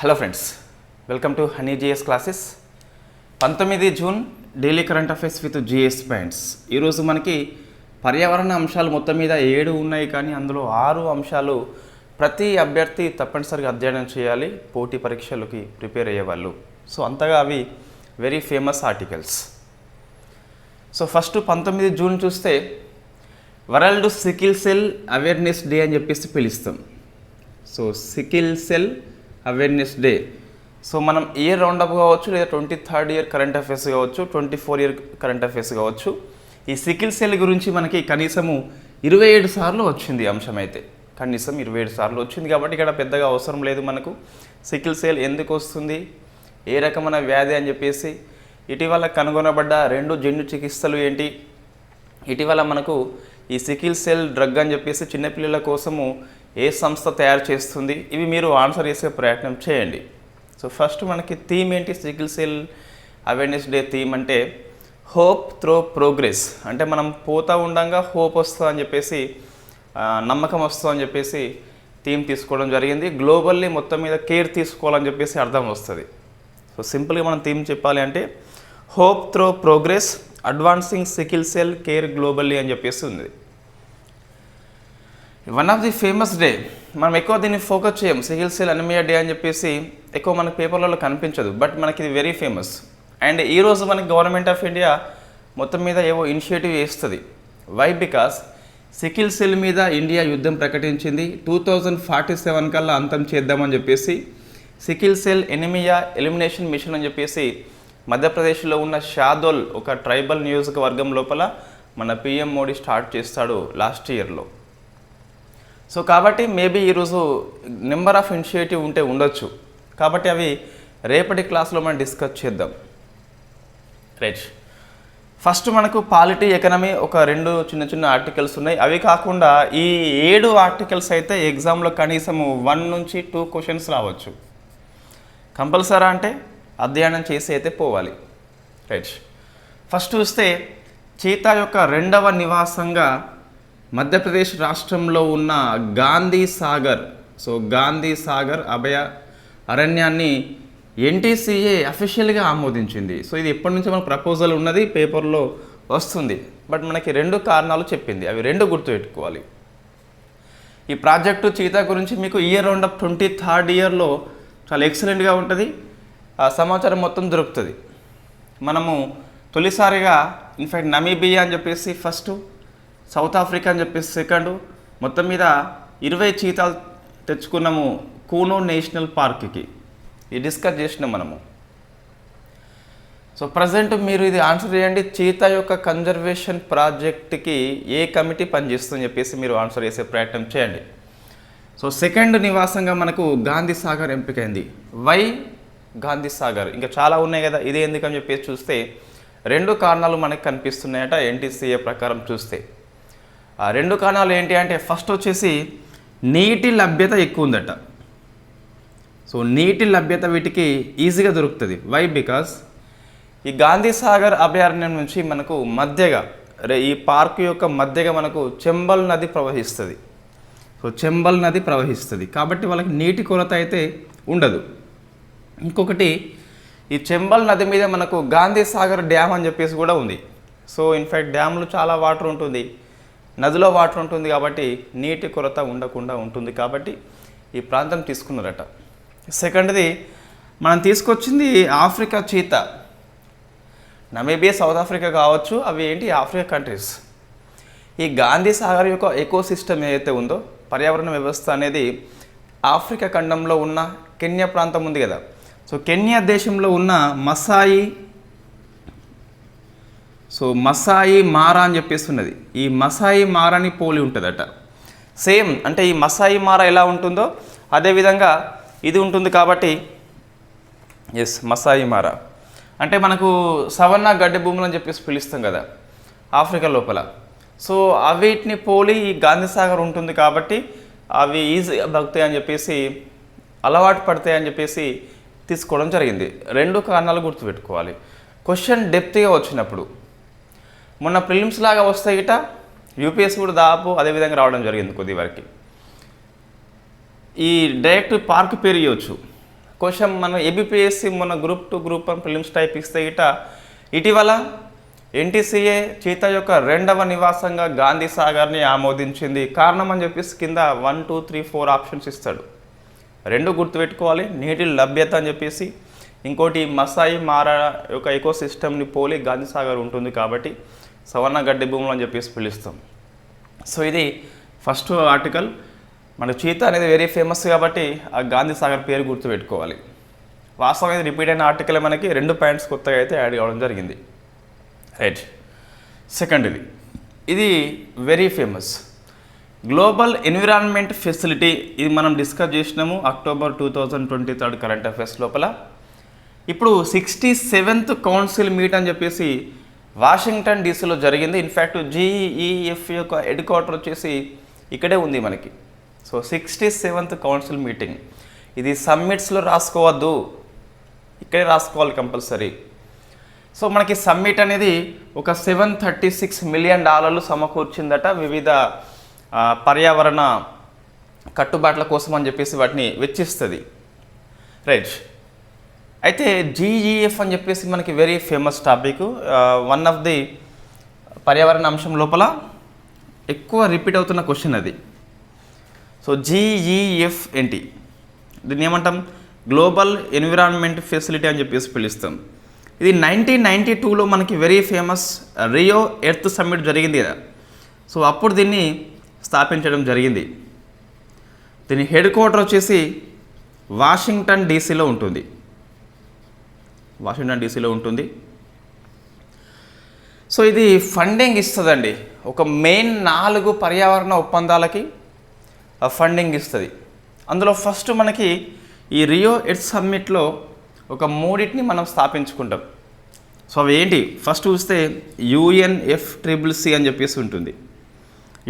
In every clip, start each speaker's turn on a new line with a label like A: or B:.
A: Hello friends, welcome to honey GS classes. 19 June daily current affairs with GS points. ఈరోజు మనకి పర్యావరణ అంశాలు మొత్తం మీద 7 ఉన్నాయి, కానీ అందులో 6 అంశాలు ప్రతి అభ్యర్థి తప్పనిసరిగా అధ్యయనం చేయాలి పోటీ పరీక్షలకి ప్రిపేర్ అయ్యేవాళ్ళు. సో అంతగా అవి very famous articles. So first 19 June చూస్తే world sickle cell awareness day అని చెప్పేసి పిలుస్తాం. So sickle cell awareness day. So మనం ఇయర్ రౌండప్ కావచ్చు, లేదా 23rd ఇయర్ కరెంట్ అఫైర్స్ కావచ్చు, 24 ఇయర్ కరెంట్ అఫైర్స్ కావచ్చు. ఈ సికిల్ సెల్ గురించి మనకి కనీసము 27 సార్లు వచ్చింది అంశం. అయితే కనీసం 27 సార్లు వచ్చింది కాబట్టి ఇక్కడ పెద్దగా అవసరం లేదు మనకు. సికిల్ సెల్ ఎందుకు వస్తుంది, ఏ రకమైన వ్యాధి అని చెప్పేసి, ఇటీవల కనుగొనబడ్డ 2 జన్యు చికిత్సలు ఏంటి, ఇటీవల మనకు ఈ సికిల్ సెల్ డ్రగ్ అని చెప్పేసి చిన్నపిల్లల కోసము ఏ సంస్థ తయారు చేస్తుంది, ఇవి మీరు ఆన్సర్ చేసే ప్రయత్నం చేయండి. సో ఫస్ట్ మనకి థీమ్ ఏంటి, sickle cell awareness day theme అంటే హోప్ త్రూ ప్రోగ్రెస్. అంటే మనం పోతూ ఉండగా హోప్ వస్తుంది అని చెప్పేసి, నమ్మకం వస్తుంది అని చెప్పేసి థీమ్ తీసుకోవడం జరిగింది. గ్లోబల్లీ మొత్తం మీద కేర్ తీసుకోవాలని చెప్పేసి అర్థం వస్తుంది. సో సింపుల్గా మనం థీమ్ చెప్పాలి అంటే hope through progress advancing sickle cell care globally అని చెప్పేసి ఉంది. One of the famous day. మనం ఎక్కువ దీన్ని ఫోకస్ చేయం, సికిల్ సెల్ అనీమియా డే అని చెప్పేసి ఎక్కువ మనకి పేపర్లలో కనిపించదు, బట్ మనకి ఇది వెరీ ఫేమస్. అండ్ ఈరోజు మనకి గవర్నమెంట్ ఆఫ్ ఇండియా మొత్తం మీద ఏవో ఇనిషియేటివ్ చేస్తుంది. వై? బికాస్ సికిల్ సెల్ మీద ఇండియా యుద్ధం ప్రకటించింది. 2047 కల్లా అంతం చేద్దామని చెప్పేసి sickle cell anaemia elimination mission అని చెప్పేసి మధ్యప్రదేశ్లో ఉన్న షాదోల్ ఒక ట్రైబల్ నియోజకవర్గం లోపల మన పిఎం మోడీ స్టార్ట్ చేస్తాడు లాస్ట్ ఇయర్లో. సో కాబట్టి మేబీ ఈరోజు నెంబర్ ఆఫ్ ఇనిషియేటివ్ ఉండొచ్చు, కాబట్టి అవి రేపటి క్లాస్లో మనం డిస్కస్ చేద్దాం. రైట్, ఫస్ట్ మనకు పాలిటీ, ఎకనమీ ఒక 2 చిన్న ఆర్టికల్స్ ఉన్నాయి. అవి కాకుండా ఈ 7 ఆర్టికల్స్ అయితే ఎగ్జామ్లో కనీసం 1 నుంచి 2 క్వశ్చన్స్ రావచ్చు. కంపల్సరా అంటే అధ్యయనం చేసి అయితే పోవాలి. రైట్, ఫస్ట్ చూస్తే చీతా యొక్క 2వ నివాసంగా మధ్యప్రదేశ్ రాష్ట్రంలో ఉన్న గాంధీ సాగర్, సో గాంధీ సాగర్ అభయ అరణ్యాన్ని ఎన్టీసీఏ అఫీషియల్గా ఆమోదించింది. సో ఇది ఎప్పటి నుంచి మన ప్రపోజల్ ఉన్నది, పేపర్లో వస్తుంది, బట్ మనకి 2 కారణాలు చెప్పింది, అవి 2 గుర్తుపెట్టుకోవాలి. ఈ ప్రాజెక్టు చీతా గురించి మీకు ఇయర్ రౌండప్ 23rd ఇయర్లో చాలా ఎక్సలెంట్గా ఉంటుంది, ఆ సమాచారం మొత్తం దొరుకుతుంది. మనము తొలిసారిగా ఇన్ఫ్యాక్ట్ నమీబియా అని చెప్పేసి ఫస్ట్, సౌత్ ఆఫ్రికా అని చెప్పేసి సెకండ్, మొత్తం మీద 20 చీతాలు తెచ్చుకున్నాము కూనో నేషనల్ పార్క్కి. ఇది డిస్కస్ చేసినాం మనము. సో ప్రజెంట్ మీరు ఇది ఆన్సర్ చేయండి, చీతా యొక్క కన్జర్వేషన్ ప్రాజెక్ట్కి ఏ కమిటీ పనిచేస్తుందని చెప్పేసి మీరు ఆన్సర్ చేసే ప్రయత్నం చేయండి. సో సెకండ్ నివాసంగా మనకు గాంధీ సాగర్ ఎంపికైంది. వై గాంధీ సాగర్? ఇంకా చాలా ఉన్నాయి కదా, ఇదే ఎందుకని చెప్పేసి చూస్తే 2 కారణాలు మనకు కనిపిస్తున్నాయట ఎన్టీసీఏ ప్రకారం చూస్తే. ఆ 2 కారణాలు ఏంటి అంటే, ఫస్ట్ వచ్చేసి నీటి లభ్యత ఎక్కువ ఉందట. సో నీటి లభ్యత వీటికి ఈజీగా దొరుకుతుంది. వై? బికాస్ ఈ గాంధీ సాగర్ అభయారణ్యం నుంచి మనకు మధ్యగా, ఈ పార్క్ యొక్క మధ్యగా మనకు చంబల్ నది ప్రవహిస్తుంది. సో చంబల్ నది ప్రవహిస్తుంది కాబట్టి వాళ్ళకి నీటి కొరత అయితే ఉండదు. ఇంకొకటి, ఈ చంబల్ నది మీద మనకు గాంధీ సాగర్ డ్యామ్ అని చెప్పేసి కూడా ఉంది. సో ఇన్ఫ్యాక్ట్ డ్యామ్లో చాలా వాటర్ ఉంటుంది, నదిలో వాటర్ ఉంటుంది, కాబట్టి నీటి కొరత ఉండకుండా ఉంటుంది. కాబట్టి ఈ ప్రాంతం తీసుకున్నారట. సెకండ్ది, మనం తీసుకొచ్చింది Africa cheetah. Namibia, south Africa కావచ్చు, అవి ఏంటి ఆఫ్రికా కంట్రీస్. ఈ గాంధీ సాగర్ యొక్క ఎకో సిస్టమ్ ఏదైతే ఉందో, పర్యావరణ వ్యవస్థ అనేది ఆఫ్రికా ఖండంలో ఉన్న కెన్యా ప్రాంతం ఉంది కదా. సో కెన్యా దేశంలో ఉన్న మసాయి మారా అని చెప్పేసి ఉన్నది. ఈ మసాయి మారాని పోలి ఉంటుందట. సేమ్ అంటే ఈ మసాయి మారా ఎలా ఉంటుందో అదేవిధంగా ఇది ఉంటుంది. కాబట్టి మసాయి మారా అంటే మనకు సవర్ణ గడ్డి భూములు అని చెప్పేసి పిలుస్తాం కదా ఆఫ్రికా లోపల. సో అవిటిని పోలి ఈ గాంధీ సాగర్ ఉంటుంది, కాబట్టి అవి ఈజీగా బతుకుతాయి అని చెప్పేసి, అలవాటు పడతాయి అని చెప్పేసి తీసుకోవడం జరిగింది. 2 కారణాలు గుర్తుపెట్టుకోవాలి. క్వశ్చన్ డెప్త్గా వచ్చినప్పుడు, మొన్న ప్రిలిమ్స్ లాగా వస్తే గిట యూపీఎస్ కూడా దాదాపు అదేవిధంగా రావడం జరిగింది కొద్ది వరకు. ఈ డైరెక్ట్ పార్క్ పేరు ఇవ్వచ్చు, క్వశ్చన్ మన ఏబిపిఎస్సి మొన్న గ్రూప్ 2 గ్రూప్ 1 ప్రిలిమ్స్ టైప్ ఇస్తే ఇటీవల ఎన్టీసీఏ చీతా యొక్క 2వ నివాసంగా గాంధీ సాగర్ని ఆమోదించింది. కారణం అని చెప్పేసి కింద 1, 2, 3, 4 ఆప్షన్స్ ఇస్తాడు. 2 గుర్తుపెట్టుకోవాలి, నీటి లభ్యత అని చెప్పేసి, ఇంకోటి మసాయి మారా యొక్క ఎకో సిస్టమ్ని పోలి గాంధీ సాగర్ ఉంటుంది కాబట్టి సవర్ణ గడ్డి భూములు అని చెప్పేసి పిలుస్తాం. సో ఇది ఫస్ట్ ఆర్టికల్. మన చీతా అనేది వెరీ ఫేమస్ కాబట్టి ఆ గాంధీ సాగర్ పేరు గుర్తుపెట్టుకోవాలి. వాస్తవం ఇది రిపీట్ అయిన ఆర్టికల్, మనకి 2 పాయింట్స్ కొత్తగా అయితే యాడ్ కావడం జరిగింది. రైట్. సెకండ్ ఇది very famous global environment facility. ఇది మనం డిస్కస్ చేసినాము October 2023 కరెంట్ అఫైర్స్ లోపల. ఇప్పుడు 67th కౌన్సిల్ మీట్ అని చెప్పేసి వాషింగ్టన్ డీసీలో జరిగింది. ఇన్ఫ్యాక్ట్ GEF యొక్క హెడ్ క్వార్టర్ వచ్చేసి ఇక్కడే ఉంది మనకి. So 67th council meeting. ఇది సమ్మిట్స్లో రాసుకోవద్దు, ఇక్కడే రాసుకోవాలి కంపల్సరీ. సో మనకి సమ్మిట్ అనేది ఒక $736 మిలియన్ సమకూర్చిందట వివిధ పర్యావరణ కట్టుబాట్ల కోసం అని చెప్పేసి వాటిని వెచ్చిస్తుంది. రైట్. అయితే GEF అని చెప్పేసి మనకి very famous topic. One of the పర్యావరణ అంశం లోపల ఎక్కువ రిపీట్ అవుతున్న క్వశ్చన్ అది. సో GEF ఏంటి? దీన్ని ఏమంటాం? గ్లోబల్ ఎన్విరాన్మెంట్ ఫెసిలిటీ అని చెప్పేసి పిలుస్తాం. ఇది 1992లో మనకి very famous Rio earth summit జరిగింది కదా. సో అప్పుడు దీన్ని స్థాపించడం జరిగింది. దీని హెడ్ క్వార్టర్ వచ్చేసి వాషింగ్టన్ డీసీలో ఉంటుంది. సో ఇది ఫండింగ్ ఇస్తుందండి. ఒక మెయిన్ 4 పర్యావరణ ఒప్పందాలకి ఫండింగ్ ఇస్తుంది. అందులో ఫస్ట్ మనకి ఈ రియో ఎర్త్ సమ్మిట్లో ఒక 3టిని మనం స్థాపించుకుంటాం. సో అవి ఏంటి? ఫస్ట్ చూస్తే UNFCCC అని చెప్పేసి ఉంటుంది.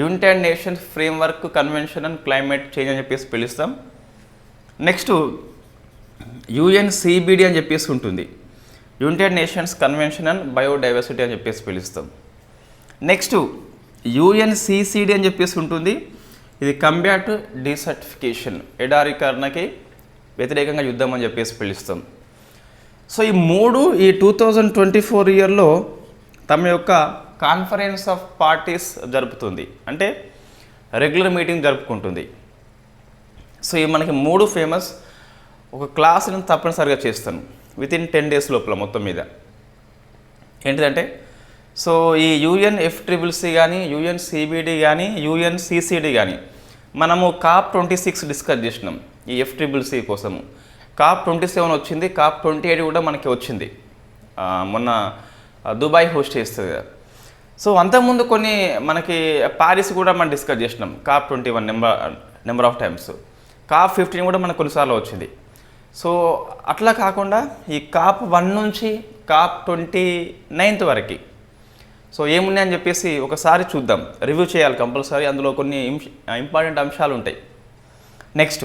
A: United nations framework convention and climate change అని చెప్పేసి పిలుస్తాం. నెక్స్ట్ UNCBD అని చెప్పేసి ఉంటుంది. United Nations convention and biodiversity అని చెప్పేసి పిలుస్తాం. నెక్స్ట్ UNCCD అని చెప్పేసి ఉంటుంది. ఇది కంబ్యాట్ డిసర్టిఫికేషన్, ఎడారీకరణకి వ్యతిరేకంగా యుద్ధం అని చెప్పేసి పిలుస్తాం. సో ఈ 3 ఈ 2024 ఇయర్లో తమ యొక్క కాన్ఫరెన్స్ ఆఫ్ పార్టీస్ జరుపుతుంది, అంటే రెగ్యులర్ మీటింగ్ జరుపుకుంటుంది. సో ఇవి మనకి 3 ఫేమస్. ఒక క్లాస్ని తప్పనిసరిగా చేస్తాను వితిన్ 10 days లోపల మొత్తం మీద. ఏంటిదంటే, సో ఈ UNFCCC కానీ, UNCBD కానీ, UNCCD కానీ మనము COP26 డిస్కస్ చేసినాం ఈ FCCC కోసము. COP27 వచ్చింది, COP28 కూడా మనకి వచ్చింది, మొన్న దుబాయ్ హోస్ట్ చేస్తుంది కదా. సో అంతకుముందు కొన్ని మనకి పారిస్ కూడా మనం డిస్కస్ చేసినాం, COP21 number of times. COP15 కూడా మనకు కొన్నిసార్లు వచ్చింది. సో అట్లా కాకుండా ఈ COP1 నుంచి COP29 వరకు సో ఏమున్నాయని చెప్పేసి ఒకసారి చూద్దాం, రివ్యూ చేయాలి కంపల్సరీ. అందులో కొన్ని ఇంపార్టెంట్ అంశాలు ఉంటాయి. Next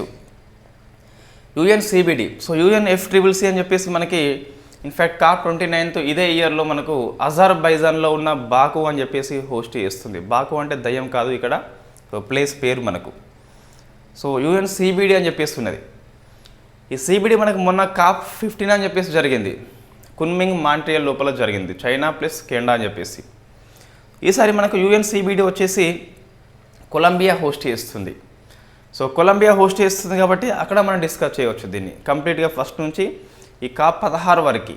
A: UNCBD. సో UNFCCC అని చెప్పేసి మనకి ఇన్ఫ్యాక్ట్ COP29 ఇదే ఇయర్లో మనకు అజర్బైజాన్లో ఉన్న బాకు అని చెప్పేసి హోస్ట్ చేస్తుంది. బాకు అంటే దయ్యం కాదు, ఇక్కడ ప్లేస్ పేరు మనకు. సో UNCBD అని చెప్పేసి ఉన్నది. ఈ CBD మనకు మొన్న COP15 అని చెప్పేసి జరిగింది, కున్మింగ్ మాంట్రియల్ లోపల జరిగింది, చైనా ప్లస్ కెనడా అని చెప్పేసి. ఈసారి మనకు UNCBD వచ్చేసి కొలంబియా హోస్ట్ చేస్తుంది. సో కొలంబియా హోస్ట్ చేస్తుంది కాబట్టి అక్కడ మనం డిస్కస్ చేయవచ్చు దీన్ని కంప్లీట్గా ఫస్ట్ నుంచి ఈ COP16 వరకు.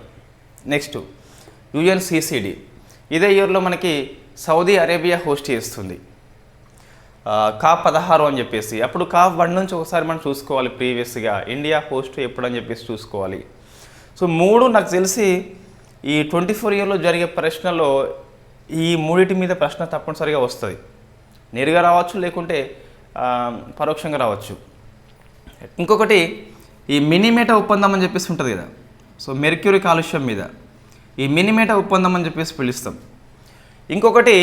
A: నెక్స్ట్ UNCCD ఇదే ఇయర్లో మనకి సౌదీ అరేబియా హోస్ట్ చేస్తుంది COP16 అని చెప్పేసి. అప్పుడు COP1 నుంచి ఒకసారి మనం చూసుకోవాలి, ప్రీవియస్గా ఇండియా హోస్ట్ ఎప్పుడు అని చెప్పేసి చూసుకోవాలి. సో 3 నాకు తెలిసి ఈ 24 ఇయర్లో జరిగే ప్రశ్నలో ఈ 3 మీద ప్రశ్న తప్పనిసరిగా వస్తుంది. నేరుగా రావచ్చు, లేకుంటే పరోక్షంగా రావచ్చు. ఇంకొకటి ఈ మినిమేటా ఒప్పందం అని చెప్పేసి ఉంటుంది కదా. సో మెర్క్యూరీ కాలుష్యం మీద ఈ మినిమేటా ఒప్పందం అని చెప్పేసి పిలుస్తాం. ఇంకొకటి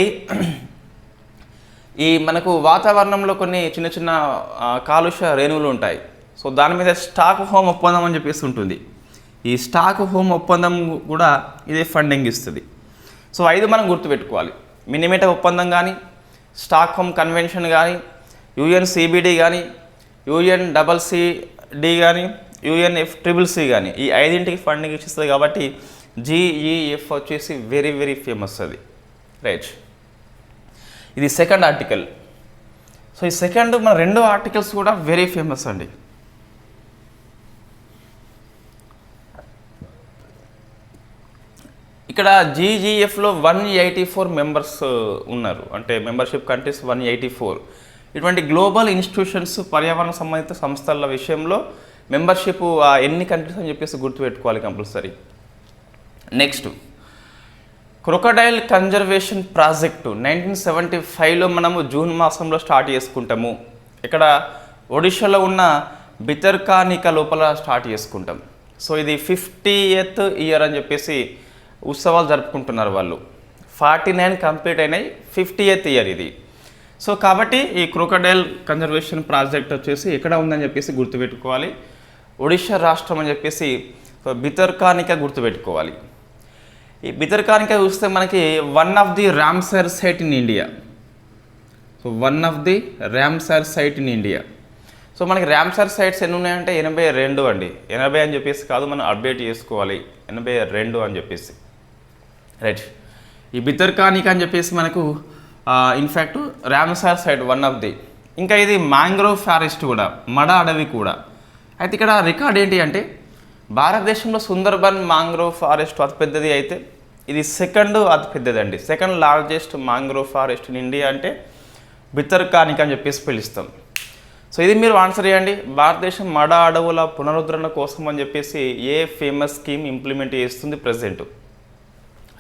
A: ఈ మనకు వాతావరణంలో కొన్ని చిన్న చిన్న కాలుష్య రేణువులు ఉంటాయి. సో దాని మీద స్టాక్ హోమ్ ఒప్పందం అని చెప్పేసి ఉంటుంది. ఈ స్టాక్ హోమ్ ఒప్పందం కూడా ఇదే ఫండింగ్ ఇస్తుంది. సో 5 మనం గుర్తుపెట్టుకోవాలి. మినిమేటా ఒప్పందం కానీ, స్టాక్ హోమ్ కన్వెన్షన్ కానీ, UNCBD కానీ, UNCCD కానీ, యుఎన్ఎఫ్ ట్రిపుల్ సి కానీ ఈ ఐదింటికి ఫండింగ్ ఇస్తుంది కాబట్టి జీఈఎఫ్ వచ్చేసి వెరీ వెరీ ఫేమస్ అది. రైట్, ఇది సెకండ్ ఆర్టికల్. సో ఈ సెకండ్ మన రెండో ఆర్టికల్స్ కూడా వెరీ ఫేమస్ అండి. ఇక్కడ జీజీఎఫ్లో 184 మెంబర్స్ ఉన్నారు, అంటే మెంబర్షిప్ కంట్రీస్ 184. ఇటువంటి గ్లోబల్ ఇన్స్టిట్యూషన్స్ పర్యావరణ సంబంధిత సంస్థల విషయంలో మెంబర్షిప్ ఎన్ని కంట్రీస్ అని చెప్పేసి గుర్తుపెట్టుకోవాలి compulsory. Next, crocodile conservation project 1975లో మనము జూన్ మాసంలో స్టార్ట్ చేసుకుంటాము. ఇక్కడ ఒడిషాలో ఉన్న బితర్కానికా లోపల స్టార్ట్ చేసుకుంటాం. సో ఇది 50th ఇయర్ అని చెప్పేసి ఉత్సవాలు జరుపుకుంటున్నారు వాళ్ళు. 49 కంప్లీట్ అయినాయి, 50th ఇయర్ ఇది. సో కాబట్టి ఈ క్రొకడైల్ కన్జర్వేషన్ ప్రాజెక్ట్ వచ్చేసి ఎక్కడ ఉందని చెప్పేసి గుర్తుపెట్టుకోవాలి. ఒడిషా రాష్ట్రం అని చెప్పేసి బితర్కానికా గుర్తుపెట్టుకోవాలి. ఈ బితర్కానికా చూస్తే మనకి one of the Ramsar site in India. So one of the Ramsar site in India. So మనకి రామ్సర్ సైట్స్ ఎన్ని ఉన్నాయంటే 82 అండి. 80 అని చెప్పేసి కాదు, మనం అప్డేట్ చేసుకోవాలి 82 అని చెప్పేసి. రైట్, ఈ బితర్కానికా అని చెప్పేసి మనకు in fact Ramsar site one of the. ఇంకా ఇది మ్యాంగ్రోవ్ ఫారెస్ట్ కూడా, మడ అడవి కూడా. అయితే ఇక్కడ రికార్డ్ ఏంటి అంటే భారతదేశంలో సుందర్బన్ మ్యాంగ్రోవ్ ఫారెస్ట్ అతిపెద్దది, అయితే ఇది సెకండ్ అతిపెద్దది అండి. Second largest mangrove forest in India అంటే బితర్కానికా అని చెప్పేసి పిలుస్తాం. సో ఇది మీరు ఆన్సర్ చేయండి. భారతదేశం మడ అడవుల పునరుద్ధరణ కోసం అని చెప్పేసి ఏ ఫేమస్ స్కీమ్ ఇంప్లిమెంట్ చేస్తుంది ప్రజెంట్,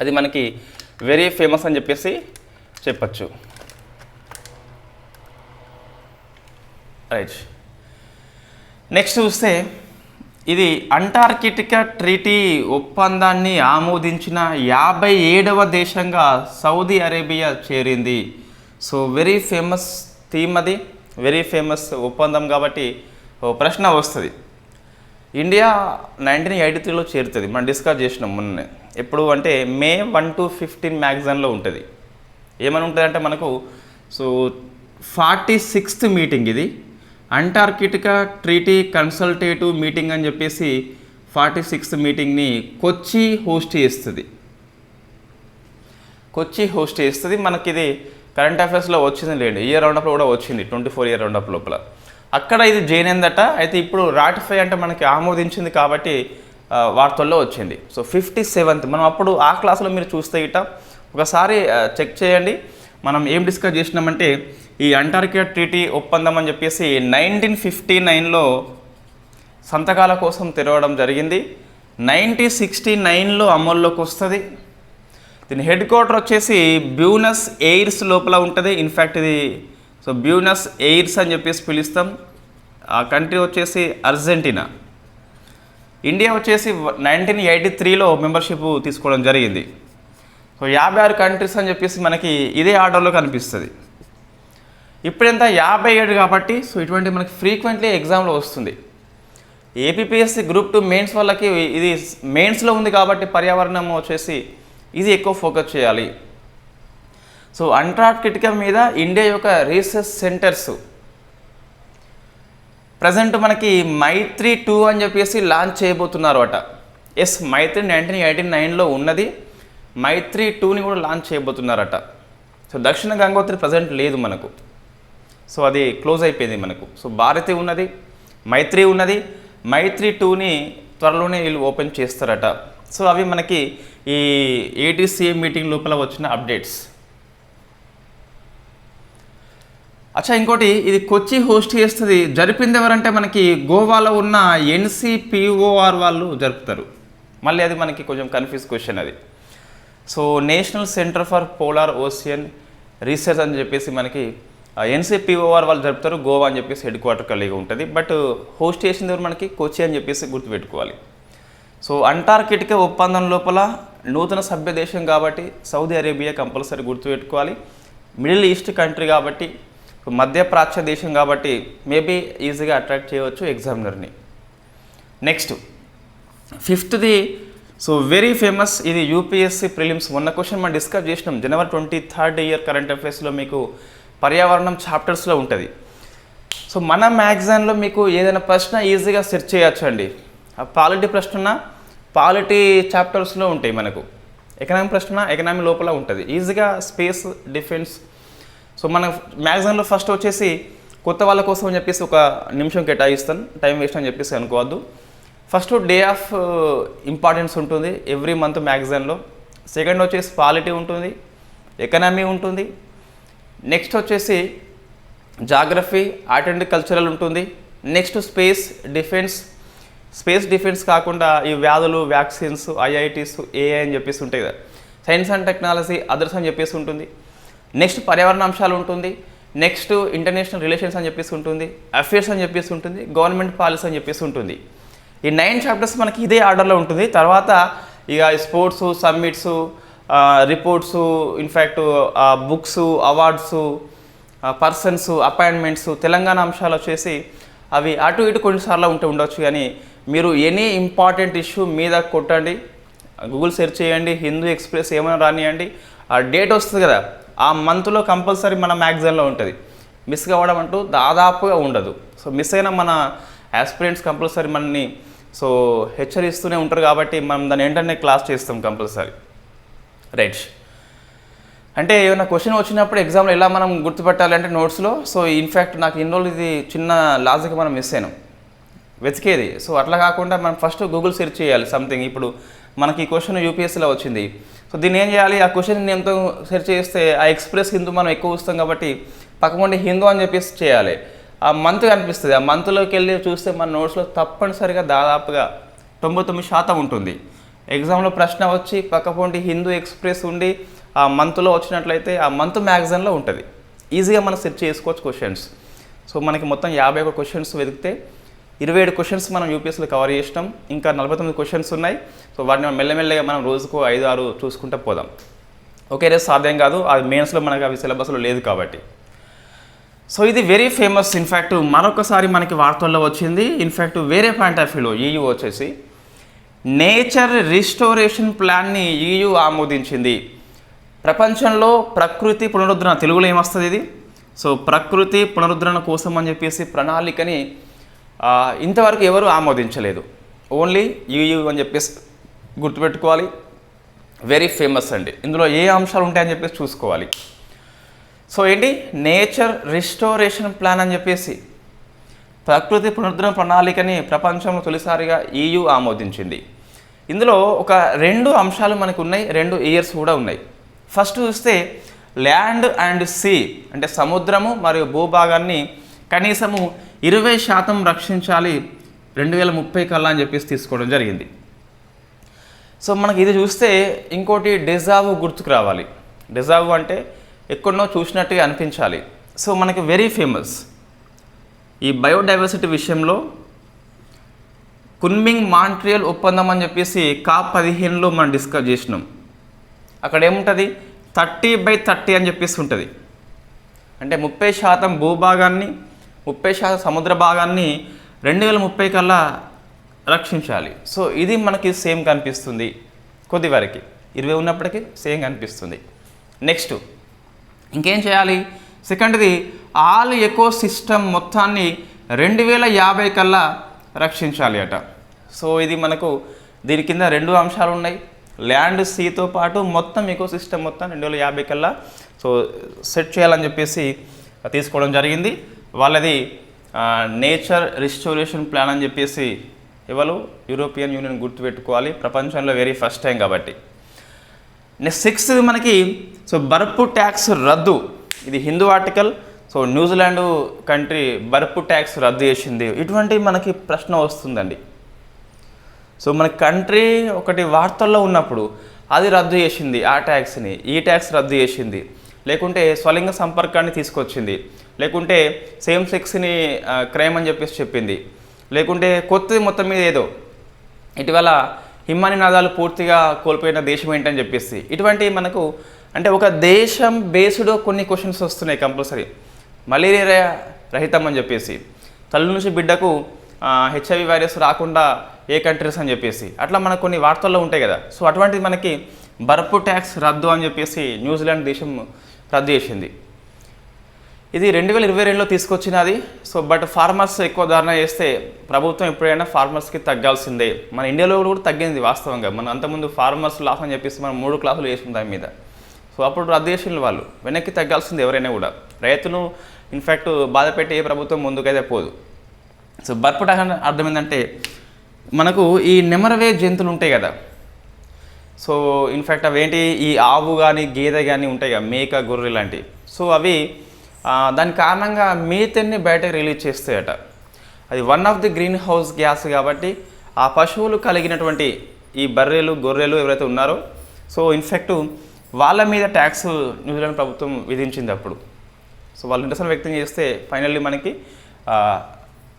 A: అది మనకి వెరీ ఫేమస్ అని చెప్పేసి చెప్పచ్చు. రైట్, నెక్స్ట్ చూస్తే ఇది అంటార్కిటికా ట్రీటీ ఒప్పందాన్ని ఆమోదించిన 57వ దేశంగా సౌదీ అరేబియా చేరింది. సో వెరీ ఫేమస్ థీమ్ అది, వెరీ ఫేమస్ ఒప్పందం కాబట్టి ప్రశ్న వస్తుంది. ఇండియా 1983లో చేరుతుంది, మనం డిస్కస్ చేసినాం మొన్నే. ఎప్పుడు అంటే May 1 to 15 మ్యాగజైన్లో ఉంటుంది. ఏమని ఉంటుంది అంటే మనకు సో 46th మీటింగ్ ఇది, అంటార్కిటికా ట్రీటీ కన్సల్టేటివ్ మీటింగ్ అని చెప్పేసి 46th మీటింగ్ని కొచ్చి హోస్ట్ చేస్తుంది. కొచ్చి హోస్ట్ చేస్తుంది. మనకి ఇది కరెంట్ అఫైర్స్లో వచ్చింది లేండి, ఇయర్ రౌండప్లో కూడా వచ్చింది 24 ఇయర్ రౌండప్ లోపల. అక్కడ ఇది జైనదట. అయితే ఇప్పుడు రాటిఫై అంటే మనకి ఆమోదించింది కాబట్టి వార్తల్లో వచ్చింది. సో 57th, మనం అప్పుడు ఆ క్లాస్లో మీరు చూస్తే ఇట ఒకసారి చెక్ చేయండి. మనం ఏం డిస్కస్ చేసినామంటే ఈ అంటార్కిటికా ట్రీటీ ఒప్పందం అని చెప్పేసి 1959లో సంతకాల కోసం తెరవడం జరిగింది. 1969లో అమల్లోకి వస్తుంది. దీని హెడ్ క్వార్టర్ వచ్చేసి బ్యూనస్ ఎయిర్స్ లోపల ఉంటుంది. ఇన్ఫ్యాక్ట్ ఇది సో బ్యూనస్ ఎయిర్స్ అని చెప్పేసి పిలుస్తాం. ఆ కంట్రీ వచ్చేసి అర్జెంటీనా. ఇండియా వచ్చేసి 1983లో మెంబర్షిప్ తీసుకోవడం జరిగింది. సో 56 కంట్రీస్ అని చెప్పేసి మనకి ఇదే ఆర్డర్లో కనిపిస్తుంది. ఇప్పుడెంత 57 కాబట్టి సో ఇటువంటి మనకి ఫ్రీక్వెంట్లీ ఎగ్జామ్లో వస్తుంది. ఏపీపీఎస్సీ గ్రూప్ 2 మెయిన్స్ వాళ్ళకి ఇది మెయిన్స్లో ఉంది కాబట్టి పర్యావరణం వచ్చేసి ఇది ఎక్కువ ఫోకస్ చేయాలి. సో అంటార్కిటికా మీద ఇండియా యొక్క రీసెర్చ్ సెంటర్స్ ప్రజెంట్ మనకి మైత్రి 2 అని చెప్పేసి లాంచ్ చేయబోతున్నారు అట. ఎస్, మైత్రి 1989లో ఉన్నది, మైత్రి 2ని కూడా లాంచ్ చేయబోతున్నారట. సో దక్షిణ గంగోత్రి ప్రజెంట్ లేదు మనకు, సో అది క్లోజ్ అయిపోయింది మనకు. సో భారతి ఉన్నది, మైత్రి ఉన్నది, మైత్రి 2ని త్వరలోనే వీళ్ళు ఓపెన్ చేస్తారట. సో అవి మనకి ఈ ఏటీసీఏ మీటింగ్ లోపల వచ్చిన అప్డేట్స్. అచ్చా, ఇంకోటి ఇది కొచ్చి హోస్ట్ చేస్తుంది. జరిపింది ఎవరంటే మనకి గోవాలో ఉన్న NCPOR వాళ్ళు జరుపుతారు. మళ్ళీ అది మనకి కొంచెం కన్ఫ్యూజ్ క్వశ్చన్ అది. So national centre for polar ocean research అని చెప్పేసి మనకి NCPOR వాళ్ళు జరుపుతారు. గోవా అని చెప్పేసి హెడ్ క్వార్టర్ కలిగి ఉంటుంది. బట్ హోస్ట్ చేసింది ఎవరు మనకి కొచ్చి అని చెప్పేసి గుర్తుపెట్టుకోవాలి. సో అంటార్కిటికా ఒప్పందం లోపల నూతన సభ్య దేశం కాబట్టి సౌదీ అరేబియా కంపల్సరీ గుర్తుపెట్టుకోవాలి. మిడిల్ ఈస్ట్ కంట్రీ కాబట్టి, మధ్యప్రాచ్య దేశం కాబట్టి మేబీ ఈజీగా అట్రాక్ట్ చేయవచ్చు ఎగ్జామినర్ని. Next 5th so very famous, ఇది యూపీఎస్సీ ప్రిలిమ్స్. మొన్న క్వశ్చన్ మనం డిస్కస్ చేసినాం. January 23rd ఇయర్ కరెంట్ అఫైర్స్లో మీకు పర్యావరణం చాప్టర్స్లో ఉంటుంది. సో మన మ్యాగజైన్లో మీకు ఏదైనా ప్రశ్న ఈజీగా సెర్చ్ చేయొచ్చు అండి. ఆ పాలిటీ ప్రశ్న పాలిటీ చాప్టర్స్లో ఉంటాయి, మనకు ఎకనామీ ప్రశ్న ఎకనామీ లోపల ఉంటుంది, ఈజీగా స్పేస్ డిఫెన్స్. సో మన మ్యాగజైన్లో ఫస్ట్ వచ్చేసి కొత్త వాళ్ళ కోసం అని చెప్పేసి ఒక నిమిషం కేటాయిస్తాను, టైం వేస్ట్ అని చెప్పేసి అనుకోవద్దు. ఫస్ట్ డే ఆఫ్ ఇంపార్టెన్స్ ఉంటుంది ఎవ్రీ మంత్ మ్యాగజైన్లో. సెకండ్ వచ్చేసి పాలిటీ ఉంటుంది, ఎకనామీ ఉంటుంది. నెక్స్ట్ వచ్చేసి జాగ్రఫీ, ఆర్ట్ అండ్ కల్చరల్ ఉంటుంది. Next space defence. Space defence కాకుండా ఈ వ్యాధులు, వ్యాక్సిన్స్, ఐఐటీస్, ఏఐ అని చెప్పేసి ఉంటాయి కదా, సైన్స్ అండ్ టెక్నాలజీ, అదర్స్ అని చెప్పేసి ఉంటుంది. నెక్స్ట్ పర్యావరణ అంశాలు ఉంటుంది. నెక్స్ట్ ఇంటర్నేషనల్ రిలేషన్స్ అని చెప్పేసి ఉంటుంది, అఫేర్స్ అని చెప్పేసి ఉంటుంది, గవర్నమెంట్ పాలసీ అని చెప్పేసి ఉంటుంది. ఈ 9 చాప్టర్స్ మనకి ఇదే ఆర్డర్లో ఉంటుంది. తర్వాత ఇక sports, summits, reports, in fact books, awards, persons, appointments, Telangana అంశాలు వచ్చేసి అవి అటు ఇటు కొన్నిసార్లు ఉండొచ్చు. కానీ మీరు ఎనీ ఇంపార్టెంట్ ఇష్యూ మీద కొట్టండి, గూగుల్ సెర్చ్ చేయండి, హిందూ ఎక్స్ప్రెస్ ఏమైనా రానియండి, ఆ డేట్ వస్తుంది కదా, ఆ మంత్లో కంపల్సరీ మన మ్యాగజైన్లో ఉంటుంది. మిస్ కావడం అంటూ దాదాపుగా ఉండదు. సో మిస్ అయిన మన ఆస్పిరెంట్స్ కంపల్సరీ మనని సో హెచ్చరిస్తూనే ఉంటారు కాబట్టి మనం దాని వెంటనే క్లాస్ చేస్తాం కంపల్సరీ. రైట్. అంటే ఏమైనా క్వశ్చన్ వచ్చినప్పుడు ఎగ్జామ్లో ఎలా మనం గుర్తుపెట్టాలంటే నోట్స్లో, సో ఇన్ఫ్యాక్ట్ నాకు ఇన్ని రోజులు ఇది చిన్న లాజిక్ మనం మిస్ అయినాం వెతికేది. సో అట్లా కాకుండా మనం ఫస్ట్ గూగుల్ సెర్చ్ చేయాలి సంథింగ్. ఇప్పుడు మనకి ఈ క్వశ్చన్ యూపీఎస్సీలో వచ్చింది. సో దీన్ని ఏం చేయాలి, ఆ క్వశ్చన్ నేమ్తో సెర్చ్ చేస్తే ఆ ఎక్స్ప్రెస్ హిందూ మనం ఎక్కువ వస్తాం కాబట్టి పక్కకుండా హిందూ అని చెప్పేసి చేయాలి. ఆ మంత్ కనిపిస్తుంది, ఆ మంత్లోకి వెళ్ళి చూస్తే మన నోట్స్లో తప్పనిసరిగా దాదాపుగా 99% ఉంటుంది. ఎగ్జామ్లో ప్రశ్న వచ్చి పక్కపొంటి హిందూ ఎక్స్ప్రెస్ ఉండి ఆ మంత్లో వచ్చినట్లయితే ఆ మంత్ మ్యాగజైన్లో ఉంటుంది. ఈజీగా మనం సెర్చ్ చేసుకోవచ్చు క్వశ్చన్స్. సో మనకి మొత్తం 51 క్వశ్చన్స్ వెతికితే 27 క్వశ్చన్స్ మనం యూపీఎస్సీలో కవర్ చేసినాం. ఇంకా 49 క్వశ్చన్స్ ఉన్నాయి. సో వాటిని మెల్లమెల్లగా మనం రోజుకు 5-6 చూసుకుంటూ పోదాం. ఒకే రోజు సాధ్యం కాదు, అది మెయిన్స్లో మనకి అవి సిలబస్లో లేదు కాబట్టి. సో ఇది వెరీ ఫేమస్. ఇన్ఫ్యాక్ట్ మరొకసారి మనకి వార్తల్లో వచ్చింది. ఇన్ఫ్యాక్ట్ వేరే పాయింట్ ఆఫ్ వ్యూలో EU వచ్చేసి నేచర్ రిస్టోరేషన్ ప్లాన్ని EU ఆమోదించింది. ప్రపంచంలో ప్రకృతి పునరుద్ధరణ, తెలుగులో ఏమొస్తుంది ఇది, సో ప్రకృతి పునరుద్ధరణ కోసం అని చెప్పేసి ప్రణాళికని ఇంతవరకు ఎవరు ఆమోదించలేదు. ఓన్లీ EU అని చెప్పేసి గుర్తుపెట్టుకోవాలి. వెరీ ఫేమస్ అండి. ఇందులో ఏ అంశాలు ఉంటాయని చెప్పేసి చూసుకోవాలి. సో ఏంటి, నేచర్ రిస్టోరేషన్ ప్లాన్ అని చెప్పేసి ప్రకృతి పునరుద్ధరణ ప్రణాళికని ప్రపంచంలో తొలిసారిగా EU ఆమోదించింది. ఇందులో ఒక 2 అంశాలు మనకు ఉన్నాయి, 2 ఇయర్స్ కూడా ఉన్నాయి. ఫస్ట్ చూస్తే ల్యాండ్ అండ్ సీ అంటే సముద్రము మరియు భూభాగాన్ని కనీసము 20% రక్షించాలి 2030 కల్లా అని చెప్పేసి తీసుకోవడం జరిగింది. సో మనకి ఇది చూస్తే ఇంకోటి డెజావు గుర్తుకు రావాలి. డెజావు అంటే ఎక్కడనో చూసినట్టుగా అనిపించాలి. సో మనకి వెరీ ఫేమస్ ఈ బయోడైవర్సిటీ విషయంలో కున్మింగ్ మాంట్రియల్ ఒప్పందం అని చెప్పేసి COP15లో మనం డిస్కస్ చేసినాం. అక్కడ ఏముంటుంది, 30/30 అని చెప్పేసి ఉంటుంది. అంటే 30% భూభాగాన్ని 30% సముద్ర భాగాన్ని 2030 కల్లా రక్షించాలి. సో ఇది మనకి సేమ్ కనిపిస్తుంది, కొద్ది వరకు 20 ఉన్నప్పటికీ సేమ్ కనిపిస్తుంది. నెక్స్ట్ ఇంకేం చేయాలి, సెకండ్ది ఆల్ ఎకో సిస్టమ్ మొత్తాన్ని 2050 కల్లా రక్షించాలి అట. సో ఇది మనకు దీని కింద 2 అంశాలు ఉన్నాయి, ల్యాండ్ సీతో పాటు మొత్తం ఎకో సిస్టమ్ మొత్తం 2050 కల్లా సో సెట్ చేయాలని చెప్పేసి తీసుకోవడం జరిగింది. వాళ్ళది నేచర్ రిస్టోరేషన్ ప్లాన్ అని చెప్పేసి ఎవరు, యూరోపియన్ యూనియన్ గుర్తుపెట్టుకోవాలి, ప్రపంచంలో వెరీ ఫస్ట్ టైం కాబట్టి. నెక్స్ట్ 6th మనకి సో బర్పు ట్యాక్స్ రద్దు, ఇది Hindu article. So New Zealand country burp tax రద్దు చేసింది. ఇటువంటి మనకి ప్రశ్న వస్తుందండి. సో మన కంట్రీ ఒకటి వార్తల్లో ఉన్నప్పుడు అది రద్దు చేసింది, ఆ ట్యాక్స్ని, ఈ ట్యాక్స్ రద్దు చేసింది, లేకుంటే స్వలింగ సంపర్కాన్ని తీసుకొచ్చింది, లేకుంటే సేమ్ సెక్స్ని క్రైమ్ అని చెప్పేసి చెప్పింది, లేకుంటే కొత్తది మొత్తం మీద ఏదో ఇటీవల హిమనినాదాలు పూర్తిగా కోల్పోయిన దేశం ఏంటని చెప్పేసి ఇటువంటి మనకు అంటే ఒక దేశం బేస్డ్ కొన్ని క్వశ్చన్స్ వస్తున్నాయి కంపల్సరీ. మలేరియా రహితం అని చెప్పేసి, తల్లి నుంచి బిడ్డకు HIV వైరస్ రాకుండా ఏ కంట్రీస్ అని చెప్పేసి అట్లా మనకు కొన్ని వార్తల్లో ఉంటాయి కదా. సో అటువంటిది మనకి బర్పు ట్యాక్స్ రద్దు అని చెప్పేసి న్యూజిలాండ్ దేశం రద్దు చేసింది. ఇది 2022లో తీసుకొచ్చినది. సో బట్ ఫార్మర్స్ ఎక్కువ ధారణ చేస్తే ప్రభుత్వం ఎప్పుడైనా ఫార్మర్స్కి తగ్గాల్సిందే. మన ఇండియాలో కూడా తగ్గింది వాస్తవంగా. మనం అంతకుముందు ఫార్మర్స్ లాస్ అని చెప్పేసి మనం 3 క్లాసులు వేసిన దాని మీద. సో అప్పుడు రద్దు చేసిన వాళ్ళు వెనక్కి తగ్గాల్సింది ఎవరైనా కూడా. రైతును ఇన్ఫ్యాక్ట్ బాధ పెట్టి ఏ ప్రభుత్వం ముందుకైతే పోదు. సో బర్పు టాక్స్ అంటే అర్థం ఏంటంటే మనకు ఈ నెమరవే జంతువులు ఉంటాయి కదా. సో ఇన్ఫ్యాక్ట్ అవేంటి ఈ ఆవు కానీ గేదె కానీ ఉంటాయి కదా, మేక గొర్రె లాంటివి. సో అవి దాని కారణంగా మీథేన్ని బయటకు రిలీజ్ చేస్తాయట. అది one of the green house gas కాబట్టి ఆ పశువులు కలిగినటువంటి ఈ బర్రెలు గొర్రెలు ఎవరైతే ఉన్నారో సో ఇన్ఫ్యాక్ట్ వాళ్ళ మీద ట్యాక్స్ న్యూజిలాండ్ ప్రభుత్వం విధించింది అప్పుడు. సో వాళ్ళు నిరసన వ్యక్తం చేస్తే ఫైనల్లీ మనకి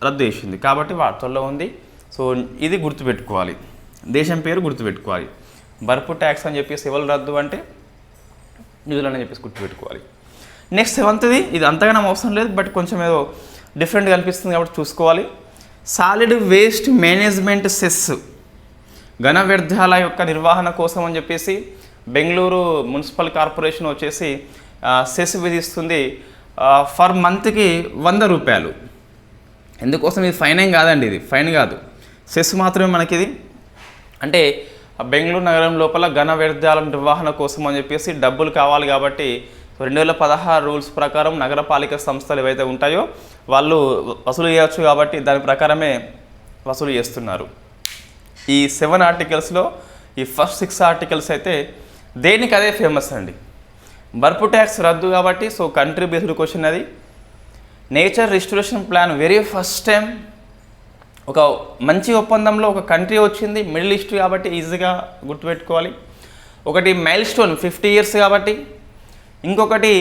A: రద్దు చేసింది. కాబట్టి వార్తల్లో ఉంది. సో ఇది గుర్తుపెట్టుకోవాలి, దేశం పేరు గుర్తుపెట్టుకోవాలి. బర్పు ట్యాక్స్ అని చెప్పేసి ఎవరు రద్దు అంటే న్యూజిలాండ్ అని చెప్పేసి గుర్తుపెట్టుకోవాలి. నెక్స్ట్ 7th ఇది అంతగానో అవసరం లేదు, బట్ కొంచెం ఏదో డిఫరెంట్గా అనిపిస్తుంది కాబట్టి చూసుకోవాలి. సాలిడ్ వేస్ట్ మేనేజ్మెంట్ సెస్, ఘన వ్యర్థాల యొక్క నిర్వహణ కోసం అని చెప్పేసి బెంగళూరు మున్సిపల్ కార్పొరేషన్ వచ్చేసి సెస్ విధిస్తుంది. ఫర్ మంత్కి 100 రూపాయలు. ఎందుకోసం ఇది ఫైన్ ఏం కాదండి, ఇది ఫైన్ కాదు, సెస్ మాత్రమే మనకిది. అంటే బెంగళూరు నగరం లోపల ఘన వ్యర్థాల నిర్వహణ కోసం అని చెప్పేసి డబ్బులు కావాలి కాబట్టి 2016 రూల్స్ ప్రకారం నగరపాలిక సంస్థలు ఏవైతే ఉంటాయో వాళ్ళు వసూలు చేయవచ్చు కాబట్టి దాని ప్రకారమే వసూలు చేస్తున్నారు. ఈ 7 ఆర్టికల్స్లో ఈ ఫస్ట్ 6 ఆర్టికల్స్ అయితే దేనికి అదే ఫేమస్ అండి. బర్పు ట్యాక్స్ రద్దు కాబట్టి సో కంట్రీ బేస్డ్ క్వశ్చన్ అది. Nature restoration plan very first time ఒక మంచి ఒప్పందంలో ఒక కంట్రీ వచ్చింది, మిడిల్ ఈస్ట్ కాబట్టి ఈజీగా గుర్తుపెట్టుకోవాలి. ఒకటి మైల్ స్టోన్ 50 years కాబట్టి, ఇంకొకటి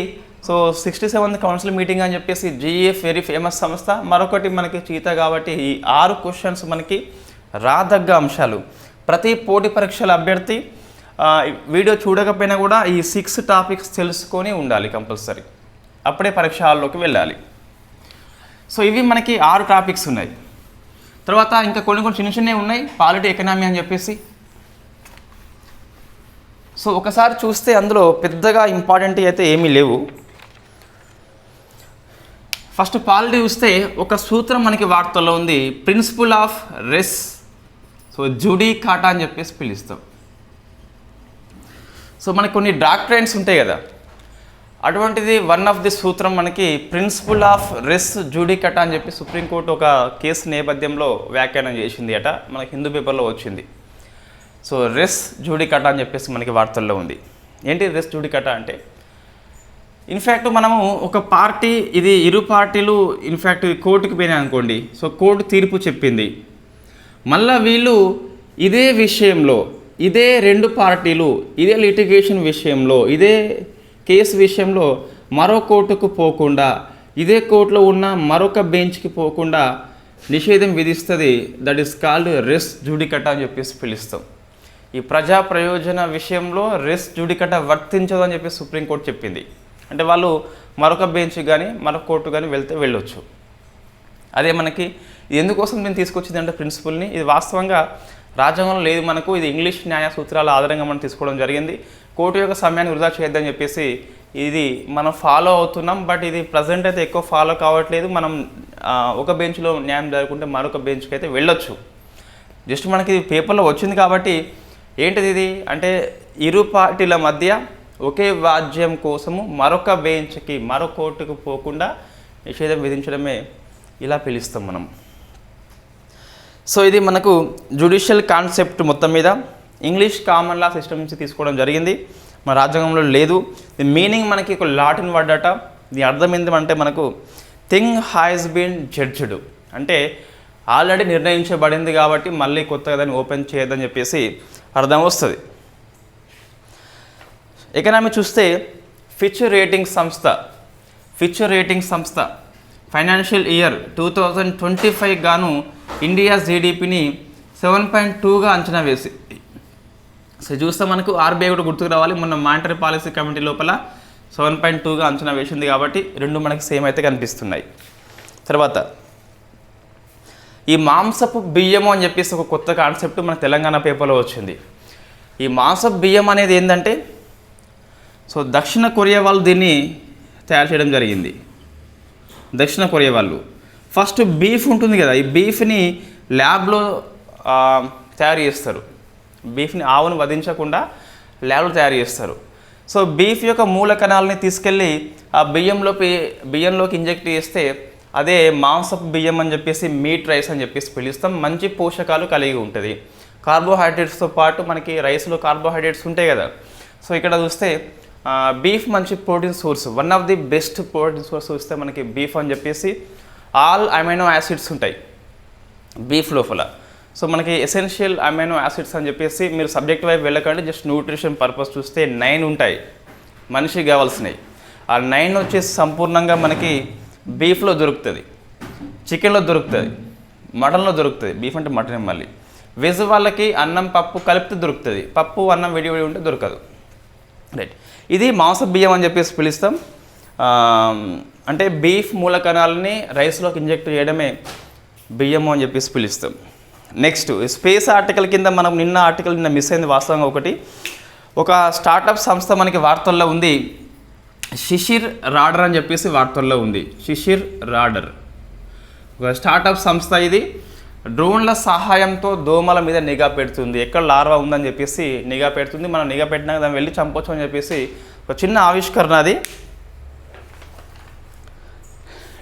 A: సో 67th కౌన్సిల్ మీటింగ్ అని చెప్పేసి GEF వెరీ ఫేమస్ సంస్థ, మరొకటి మనకి చీతా కాబట్టి ఈ 6 క్వశ్చన్స్ మనకి రాదగ్గ అంశాలు. ప్రతి పోటీ పరీక్షల అభ్యర్థి వీడియో చూడకపోయినా కూడా ఈ 6 టాపిక్స్ తెలుసుకొని ఉండాలి కంపల్సరీ, అప్పుడే పరీక్ష హాల్లోకి వెళ్ళాలి. సో ఇవి మనకి 6 టాపిక్స్ ఉన్నాయి. తర్వాత ఇంకా కొన్ని చిన్న చిన్నవి ఉన్నాయి, పాలిటీ ఎకనామీ అని చెప్పేసి. సో ఒకసారి చూస్తే అందులో పెద్దగా ఇంపార్టెంట్ అయితే ఏమీ లేవు. ఫస్ట్ పాలిటీ చూస్తే ఒక సూత్రం మనకి వార్తల్లో ఉంది, ప్రిన్సిపల్ ఆఫ్ రెస్ సో జుడికాటా అని చెప్పేసి పిలుస్తాం. సో మనకి కొన్ని డాక్ట్రైన్స్ ఉంటాయి కదా, అటువంటిది వన్ ఆఫ్ ది సూత్రం మనకి ప్రిన్సిపల్ ఆఫ్ రెస్ జుడికాటా అని చెప్పి సుప్రీంకోర్టు ఒక కేసు నేపథ్యంలో వ్యాఖ్యానం చేసింది అట, మనకి హిందూ పేపర్లో వచ్చింది. సో రెస్ జుడికాటా అని చెప్పేసి మనకి వార్తల్లో ఉంది. ఏంటి రెస్ జుడికాటా అంటే ఇన్ఫ్యాక్ట్ మనము ఒక పార్టీ, ఇది ఇరు పార్టీలు ఇన్ఫ్యాక్ట్ కోర్టుకు పోయినాయి అనుకోండి. సో కోర్టు తీర్పు చెప్పింది, మళ్ళీ వీళ్ళు ఇదే విషయంలో ఇదే 2 పార్టీలు ఇదే లిటిగేషన్ విషయంలో ఇదే కేసు విషయంలో మరో కోర్టుకు పోకుండా ఇదే కోర్టులో ఉన్న మరొక బెంచ్కి పోకుండా నిషేధం విధిస్తుంది. దట్ ఈస్ కాల్డ్ రెస్ జుడికాటా అని చెప్పేసి పిలుస్తాం. ఈ ప్రజా ప్రయోజన విషయంలో రెస్ జుడికాటా వర్తించదు అని చెప్పేసి సుప్రీంకోర్టు చెప్పింది. అంటే వాళ్ళు మరొక బెంచ్ కానీ మరొక కోర్టు కానీ వెళ్ళొచ్చు. అదే మనకి ఎందుకోసం నేను తీసుకొచ్చింది అంటే ప్రిన్సిపల్ని, ఇది వాస్తవంగా రాజ్యాంగంలో లేదు మనకు, ఇది ఇంగ్లీష్ న్యాయ సూత్రాల ఆధారంగా మనం తీసుకోవడం జరిగింది. కోర్టు యొక్క సమయాన్ని వృధా చేయొద్దని చెప్పేసి ఇది మనం ఫాలో అవుతున్నాం. బట్ ఇది ప్రజెంట్ అయితే ఎక్కువ ఫాలో కావట్లేదు. మనం ఒక బెంచ్లో న్యాయం జరుగుకుంటే మరొక బెంచ్కి అయితే వెళ్ళొచ్చు. జస్ట్ మనకి ఇది పేపర్లో వచ్చింది కాబట్టి ఏంటిది ఇది అంటే ఇరు పార్టీల మధ్య ఒకే వాద్యం కోసము మరొక బెంచ్కి మరొక కోర్టుకు పోకుండా నిషేధం విధించడమే ఇలా పిలుస్తాం మనం. సో ఇది మనకు జ్యుడిషియల్ కాన్సెప్ట్ మొత్తం మీద ఇంగ్లీష్ కామన్ లా సిస్టమ్ నుంచి తీసుకోవడం జరిగింది, మన రాజ్యాంగంలో లేదు. ది మీనింగ్ మనకి ఒక లాటిన్ వర్డ్ అట. దీని అర్థం ఏంటంటే మనకు థింగ్ హ్యాస్ బీన్ జడ్జ్డ్ అంటే ఆల్రెడీ నిర్ణయించబడింది కాబట్టి మళ్ళీ కొత్తగా దాన్ని ఓపెన్ చేయొద్దని చెప్పేసి అర్థం వస్తుంది. ఎకనామీ చూస్తే ఫిచ్ రేటింగ్ సంస్థ ఫైనాన్షియల్ ఇయర్ 2025 గాను ఇండియా జీడిపిని 7.2గా అంచనా వేసి. సో చూస్తే మనకు RBI కూడా గుర్తుకు రావాలి, మొన్న మానిటరీ పాలసీ కమిటీ లోపల 7.2గా అంచనా వేసింది కాబట్టి రెండు మనకి సేమ్ అయితే కనిపిస్తున్నాయి. తర్వాత ఈ మాంసపు బియ్యము అని చెప్పేసి ఒక కొత్త కాన్సెప్ట్ మన తెలంగాణ పేపర్లో వచ్చింది. ఈ మాంసపు బియ్యం అనేది ఏంటంటే సో దక్షిణ కొరియా వాళ్ళు దీన్ని తయారు చేయడం జరిగింది. దక్షిణ కొరియా వాళ్ళు. ఫస్ట్ బీఫ్ ఉంటుంది కదా, ఈ బీఫ్ని ల్యాబ్లో తయారు చేస్తారు. బీఫ్ని ఆవును వధించకుండా ల్యాబ్లో తయారు చేస్తారు. సో బీఫ్ యొక్క మూల కణాలని తీసుకెళ్ళి ఆ బియ్యంలోకి ఇంజెక్ట్ చేస్తే అదే మాంసపు బియ్యం అని చెప్పేసి మీట్ రైస్ అని చెప్పేసి పిలుస్తాం. మంచి పోషకాలు కలిగి ఉంటుంది. కార్బోహైడ్రేట్స్తో పాటు మనకి రైస్లో కార్బోహైడ్రేట్స్ ఉంటాయి కదా. సో ఇక్కడ చూస్తే బీఫ్ మంచి protein source, one of the best protein source చూస్తే మనకి బీఫ్ అని చెప్పేసి ఆల్ అమైనో యాసిడ్స్ ఉంటాయి బీఫ్ లోపల. సో మనకి ఎసెన్షియల్ అమైనో యాసిడ్స్ అని చెప్పేసి మీరు సబ్జెక్ట్ వైపు వెళ్ళకండి, జస్ట్ న్యూట్రిషన్ పర్పస్ చూస్తే 9 ఉంటాయి మనిషికి కావాల్సినవి. ఆ 9 వచ్చేసి సంపూర్ణంగా మనకి బీఫ్లో దొరుకుతుంది, చికెన్లో దొరుకుతుంది, మటన్లో దొరుకుతుంది. బీఫ్ అంటే మటన్. మళ్ళీ వెజ్ వాళ్ళకి అన్నం పప్పు కలిపితే దొరుకుతుంది, పప్పు అన్నం విడి ఉంటే దొరకదు. రైట్, ఇది మాంస బియ్యం అని చెప్పేసి పిలుస్తాం. అంటే బీఫ్ మూల కణాలని రైస్లోకి ఇంజెక్ట్ చేయడమే బియ్యము అని చెప్పేసి పిలుస్తాం. నెక్స్ట్ స్పేస్ ఆర్టికల్ కింద మనం నిన్న మిస్ అయింది వాస్తవంగా. ఒక స్టార్టప్ సంస్థ మనకి వార్తల్లో ఉంది, శిశిర్ రాడర్ అని చెప్పేసి వార్తల్లో ఉంది. శిశిర్ రాడర్ ఒక స్టార్టప్ సంస్థ. ఇది డ్రోన్ల సహాయంతో దోమల మీద నిఘా పెడుతుంది. ఎక్కడ లార్వా ఉందని చెప్పేసి నిఘా పెడుతుంది. మనం నిఘా పెట్టినాక దాన్ని వెళ్ళి చంపొచ్చు అని చెప్పేసి ఒక చిన్న ఆవిష్కరణ అది.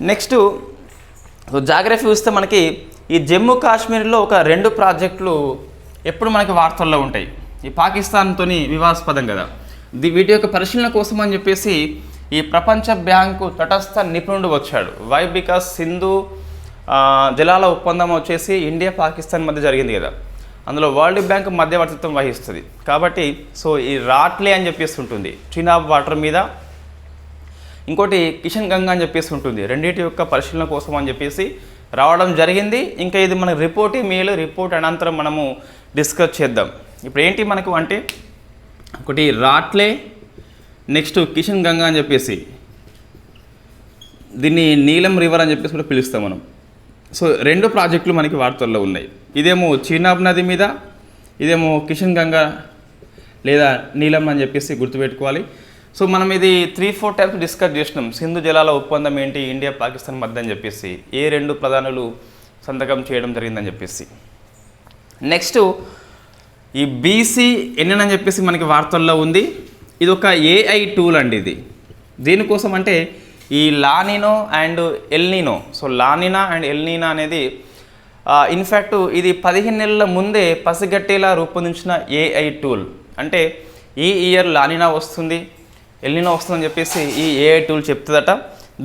A: నెక్స్ట్ జాగ్రఫీ చూస్తే మనకి ఈ జమ్మూ కాశ్మీర్లో ఒక 2 ప్రాజెక్టులు ఎప్పుడు మనకి వార్తల్లో ఉంటాయి. ఈ పాకిస్తాన్తో వివాదాస్పదం కదా. వీటి యొక్క పరిశీలన కోసం అని చెప్పేసి ఈ ప్రపంచ బ్యాంకు తటస్థ నిపుణుడు వచ్చాడు. వై? బికాస్ సింధు జలాల ఒప్పందం వచ్చేసి ఇండియా పాకిస్తాన్ మధ్య జరిగింది కదా, అందులో వరల్డ్ బ్యాంక్ మధ్యవర్తిత్వం వహిస్తుంది. కాబట్టి సో ఈ రాట్లే అని చెప్పేసి ఉంటుంది చినాబ్ వాటర్ మీద, ఇంకోటి కిషన్ గంగా అని చెప్పేసి ఉంటుంది. రెండింటి యొక్క పరిశీలన కోసం అని చెప్పేసి రావడం జరిగింది. ఇంకా ఇది మనకి రిపోర్ట్ అనంతరం మనము డిస్కస్ చేద్దాం. ఇప్పుడు ఏంటి మనకు అంటే ఒకటి రాట్లే, నెక్స్ట్ కిషన్ గంగా అని చెప్పేసి, దీన్ని నీలం రివర్ అని చెప్పేసి కూడా పిలుస్తాం మనం. సో 2 ప్రాజెక్టులు మనకి వార్తల్లో ఉన్నాయి. ఇదేమో చీనాబ్ నది మీద, ఇదేమో కిషన్ గంగా లేదా నీలం అని చెప్పేసి గుర్తుపెట్టుకోవాలి. సో మనం ఇది 3-4 టైమ్స్ డిస్కస్ చేసినాం. సింధు జలాల ఒప్పందం ఏంటి, ఇండియా పాకిస్తాన్ మధ్య అని చెప్పేసి, ఏ 2 ప్రధానులు సంతకం చేయడం జరిగిందని చెప్పేసి. నెక్స్ట్ ఈ BCNN అని చెప్పేసి మనకి వార్తల్లో ఉంది. ఇది ఒక AI టూల్ అండి. ఇది దీనికోసం అంటే ఈ La Nina and El Nino, so La Nina and El Nino అనేది ఇన్ఫ్యాక్ట్ ఇది 15 నెలల ముందే పసిగట్టేలా రూపొందించిన AI టూల్. అంటే ఈ ఇయర్ లానినా వస్తుంది, ఎల్నినో వస్తుందని చెప్పేసి ఈ AI టూల్ చెప్తుందట.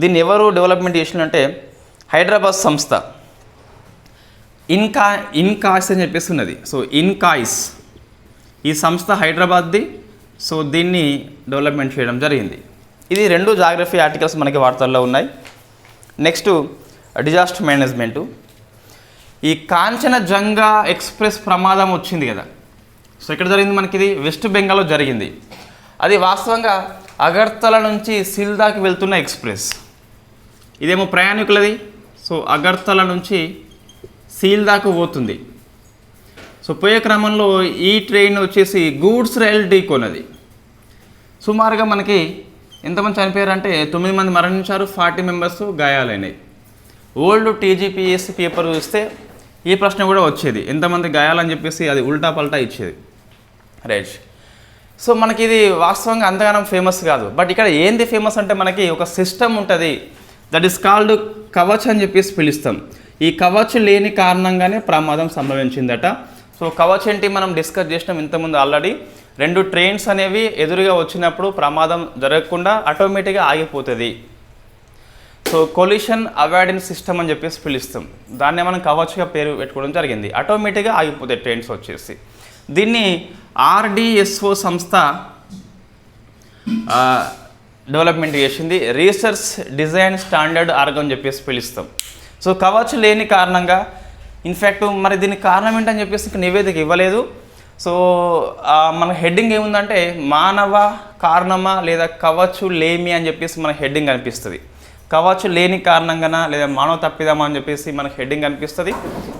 A: దీన్ని ఎవరు డెవలప్మెంట్ చేసినంటే హైదరాబాద్ సంస్థ ఇన్కాయిస్ అని చెప్పేసి ఉన్నది. సో ఇన్కాయిస్ ఈ సంస్థ హైదరాబాద్ది. సో దీన్ని డెవలప్మెంట్ చేయడం జరిగింది. ఇది 2 జాగ్రఫీ ఆర్టికల్స్ మనకి వార్తల్లో ఉన్నాయి. Next disaster management. ఈ కాంచనజంగా ఎక్స్ప్రెస్ ప్రమాదం వచ్చింది కదా. సో ఎక్కడ జరిగింది మనకి? ఇది వెస్ట్ బెంగాల్లో జరిగింది. అది వాస్తవంగా అగర్తల నుంచి సిల్దాకి వెళ్తున్న ఎక్స్ప్రెస్. ఇదేమో ప్రయాణికులది. సో అగర్తల నుంచి సీల్దాకు పోతుంది. సో పోయే క్రమంలో ఈ ట్రైన్ వచ్చేసి గూడ్స్ రైల్ ఢీకొన్నది. సుమారుగా మనకి ఎంతమంది చనిపోయారంటే 9 మంది మరణించారు, 40 మెంబర్స్ గాయాలైనాయి. ఓల్డ్ TGPSC పేపర్ చూస్తే ఈ ప్రశ్న కూడా వచ్చేది, ఎంతమంది గాయాలని చెప్పేసి అది ఉల్టా పల్టా ఇచ్చేది. రైట్. సో మనకి ఇది వాస్తవంగా అంతగానం ఫేమస్ కాదు. బట్ ఇక్కడ ఏంది ఫేమస్ అంటే మనకి ఒక సిస్టమ్ ఉంటుంది, దట్ ఈస్ కాల్డ్ కవచ్ అని చెప్పేసి పిలుస్తాం. ఈ కవచ్ లేని కారణంగానే ప్రమాదం సంభవించిందట. సో కవచ్ ఏంటి మనం డిస్కస్ చేసినాం ఇంతకుముందు ఆల్రెడీ. 2 ట్రైన్స్ అనేవి ఎదురుగా వచ్చినప్పుడు ప్రమాదం జరగకుండా ఆటోమేటిక్గా ఆగిపోతుంది. సో కొలిషన్ అవాయిడెన్స్ సిస్టమ్ అని చెప్పేసి పిలుస్తాం. దాన్నే మనం కవచ్గా పేరు పెట్టుకోవడం జరిగింది. ఆటోమేటిక్గా ఆగిపోతాయి ట్రైన్స్ వచ్చేసి. దీన్ని RDSO సంస్థ డెవలప్మెంట్ చేసింది. రీసెర్చ్ డిజైన్ స్టాండర్డ్ ఆర్గన్ అని చెప్పేసి పిలుస్తాం. సో కవచ్ లేని కారణంగా ఇన్ఫ్యాక్ట్ మరి దీనికి కారణం ఏంటని చెప్పేసి నివేదిక ఇవ్వలేదు. సో మన హెడ్డింగ్ ఏముందంటే మానవ కారణమా లేదా కవచ్ లేమి అని చెప్పేసి మన హెడ్డింగ్ కనిపిస్తుంది. కవచ్ లేని కారణంగానా లేదా మానవ తప్పిదమా అని చెప్పేసి మనకు హెడ్డింగ్ కనిపిస్తుంది.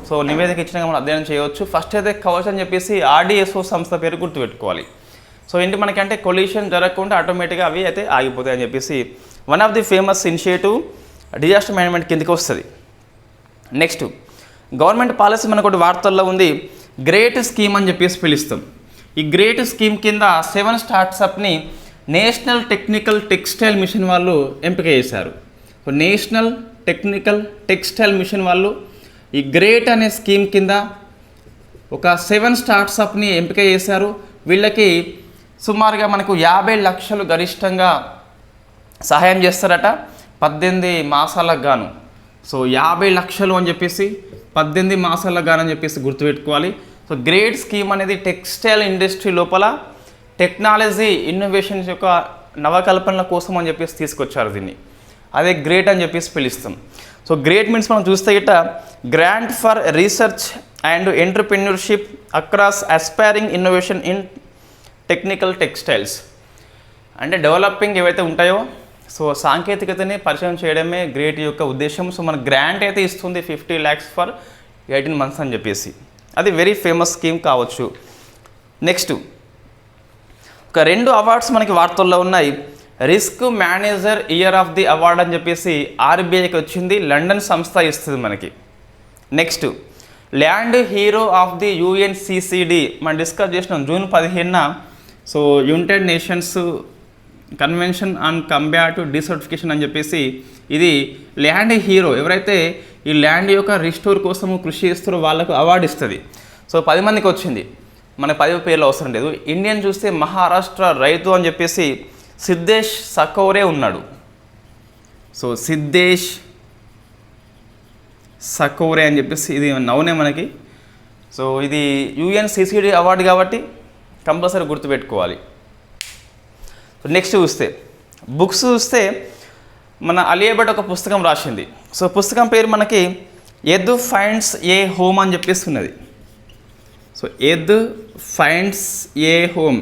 A: సో నివేదిక ఇచ్చినాక మనం అధ్యయనం చేయవచ్చు. ఫస్ట్ అయితే కవచ్ అని చెప్పేసి RDSO సంస్థ పేరు గుర్తుపెట్టుకోవాలి. సో ఏంటి మనకంటే కొలిషన్ జరగకుండా ఆటోమేటిక్గా అవి అయితే ఆగిపోతాయి అని చెప్పేసి one of the famous initiative disaster management కిందకి వస్తుంది. నెక్స్ట్ గవర్నమెంట్ పాలసీ మనకు ఒకటి వార్తల్లో ఉంది, గ్రేట్ స్కీమ్ అని చెప్పేసి పిలుస్తాం. ఈ గ్రేట్ స్కీమ్ కింద 7 స్టార్ట్స్అప్ని నేషనల్ టెక్నికల్ టెక్స్టైల్ మిషన్ వాళ్ళు ఎంపిక చేశారు. నేషనల్ టెక్నికల్ టెక్స్టైల్ మిషన్ వాళ్ళు ఈ గ్రేట్ అనే స్కీమ్ కింద ఒక 7 స్టార్ట్స్అప్ని ఎంపిక చేశారు. వీళ్ళకి సుమారుగా మనకు 50 లక్షలు గరిష్టంగా సహాయం చేస్తారట 18 మాసాలకు గాను. సో 50 లక్షలు అని చెప్పేసి 18 మాసాలకు గాను అని చెప్పేసి గుర్తుపెట్టుకోవాలి. సో గ్రేట్ స్కీమ్ అనేది టెక్స్టైల్ ఇండస్ట్రీ లోపల టెక్నాలజీ ఇన్నోవేషన్స్ యొక్క నవకల్పనల కోసం అని చెప్పేసి తీసుకొచ్చారు దీన్ని. అదే గ్రేట్ అని చెప్పేసి పిలుస్తాం. సో గ్రేట్ మీన్స్ మనం చూస్తే గిట్ట grant for research and entrepreneurship across aspiring innovation in technical textiles. అంటే డెవలపింగ్ ఏవైతే ఉంటాయో సో సాంకేతికతని పరిచయం చేయడమే గ్రేట్ యొక్క ఉద్దేశం. సో మన గ్రాంట్ అయితే ఇస్తుంది 50 lakhs ఫర్ 18 months అని చెప్పేసి. అది వెరీ ఫేమస్ స్కీమ్ కావచ్చు. నెక్స్ట్ ఒక 2 అవార్డ్స్ మనకి వార్తల్లో ఉన్నాయి. Risk manager year of the award అని చెప్పేసి ఆర్బీఐకి వచ్చింది, లండన్ సంస్థ ఇస్తుంది మనకి. Next land hero of the UNCCD మనం డిస్కస్ చేసినాం జూన్ 15న. So United Nations Convention on combat desertification అని చెప్పేసి ఇది ల్యాండ్ హీరో ఎవరైతే ఈ ల్యాండ్ యొక్క రిస్టోర్ కోసము కృషి చేస్తారో వాళ్ళకు అవార్డు ఇస్తుంది. సో 10 మందికి వచ్చింది, మనకు 10 పేర్లు అవసరం లేదు. ఇండియన్ చూస్తే మహారాష్ట్ర రైతు అని చెప్పేసి సిద్ధేష్ సకౌరే ఉన్నాడు. సో సిద్ధేష్ సకౌరే అని చెప్పేసి ఇది నౌనే మనకి. సో ఇది యుఎన్సిసిడి అవార్డు కాబట్టి కంపల్సరీ గుర్తుపెట్టుకోవాలి. నెక్స్ట్ చూస్తే బుక్స్ చూస్తే మన అలియా భట్ ఒక పుస్తకం రాసింది. సో పుస్తకం పేరు మనకి ఎద్ ఫైండ్స్ ఏ హోమ్ అని చెప్పేసి ఉన్నది. సో ఎద్ ఫైండ్స్ ఏ హోమ్.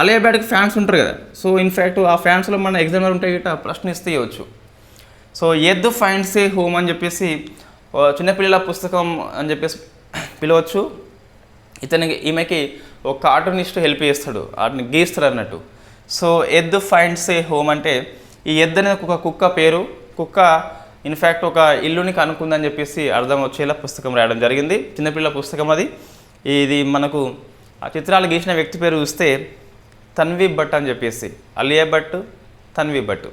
A: అలియా భట్కి ఫ్యాన్స్ ఉంటారు కదా. సో ఇన్ఫ్యాక్ట్ ఆ ఫ్యాన్స్లో మన ఎగ్జామ్లో ఉంటే గిట్ట ప్రశ్న ఇస్తే ఇవ్వచ్చు. సో ఎద్ ఫైండ్స్ ఏ హోమ్ అని చెప్పేసి చిన్నపిల్లల పుస్తకం అని చెప్పేసి పిలవచ్చు. ఈమెకి ఒక కార్టూనిస్ట్ హెల్ప్ చేస్తాడు, వాటిని గీస్తాడు అన్నట్టు. సో ఎద్ ఫైండ్స్ ఏ హోమ్ అంటే ఈ ఎద్ అనేది ఒక కుక్క పేరు. కుక్క ఇన్ఫ్యాక్ట్ ఒక ఇల్లుని కనుక్కుందని చెప్పేసి అర్థం వచ్చేలా పుస్తకం రాయడం జరిగింది. చిన్నపిల్లల పుస్తకం అది. ఇది మనకు ఆ చిత్రాలు గీసిన వ్యక్తి పేరు చూస్తే తన్వి భట్ అని చెప్పేసి, అలియా భట్, తన్వి భట్.